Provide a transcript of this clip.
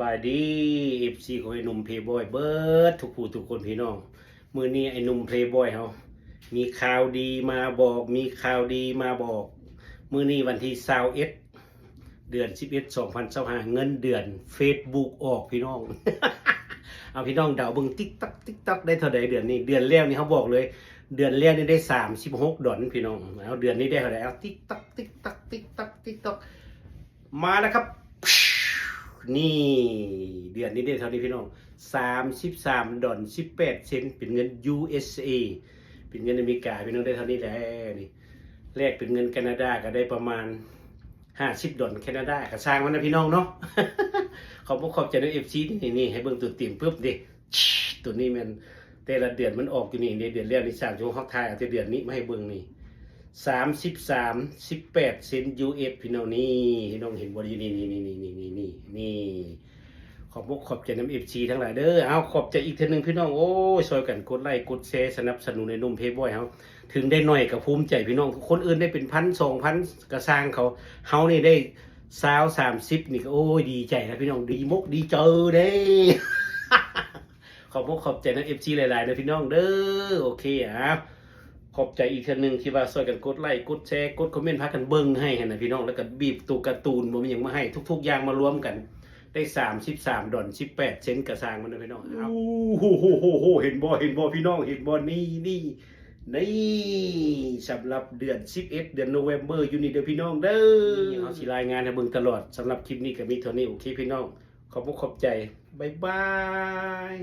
บายดีเอฟซีของไอ้หนุ่มเพย์บอยเบิร์ดทุกผู้ทุกคนพี่น้องมื้อนี้ไอ้หนุ่มเพย์บอยเฮามีข่าวดีมาบอกมีข่าวดีมาบอกมื้อนี้วันที่21เดือน11 2025เงินเดือน Facebook ออกพี่น้อง เอาพี่น้องเดาเบิ่ง TikTok ได้เท่าใดเดือนนี้เดือนแรกนี่เขาบอกเลยเดือนแรกนี่ได้36 ดอลพี่น้องเอาเดือนนี้ได้เท่าใดเอา TikTok มาแล้วครับนี่เดือนนี้ได้เท่านี้พี่น้อง33 ดอล 18 เซนต์เป็นเงิน USA เป็นเงินอเมริกาพี่น้องได้เท่านี้แหละนี่แลกเป็นเงินแคนาดาก็ได้ประมาณ50 ดอลแคนาดาก็สร้างมันนะพี่น้องเนาะ ขอบใจด้วย FC นี่ให้เบิ่งตัวเต็มปึ๊บดิตัวนี้มันแต่ละเดือนมันออกอยู่นี่เดือนแรกนี่3ชั่วโมงเฮาทายเอาแต่เดือนนี้มาให้เบิ่งนี่33 18 เซนต์ US พี่น้องนี่พี่น้องเห็นบ่อยู่นี่ขอบใจน้ำ FC ทั้งหลายเด้อเอาขอบใจอีกเทื่อนึงพี่น้องโอ้ยช่วยกันกดไลค์กดแชร์สนับสนุนในนุ่มเพย์บอยเฮาถึงได้หน่อยก็ภูมิใจพี่น้องคนอื่นได้เป็น1,000 2,000ก็สร้างเขาเฮานี่ได้20 30นี่ก็โอ้ยดีใจนะพี่น้องดีมกดีเจอเด้ ขอบใจนะ FC หลายๆนะพี่น้องเด้อโอเคขอบใจอีกทีนึงที่ว่าช่วยกันกดไลค์กดแชร์กดคอมเมนต์พากันเบิ่งให้นะพี่น้องแล้วก็บีบตัวการ์ตูนบ่มีหยังมาให้ทุกๆอย่างมารวมกันได้33 ดอล 18 เซนต์กระซางมันนะพี่น้องโอ้โหเห็นบ่พี่น้องเห็นบ่นี่สำหรับเดือน11เดือนโนเวมเบอร์อยู่นี่เด้อพี่น้องเด้อเอาสิรายงานให้เบิ่งตลอดสำหรับคลิปนี้ก็มีเท่านี้โอเคพี่น้องขอบใจบ๊ายบาย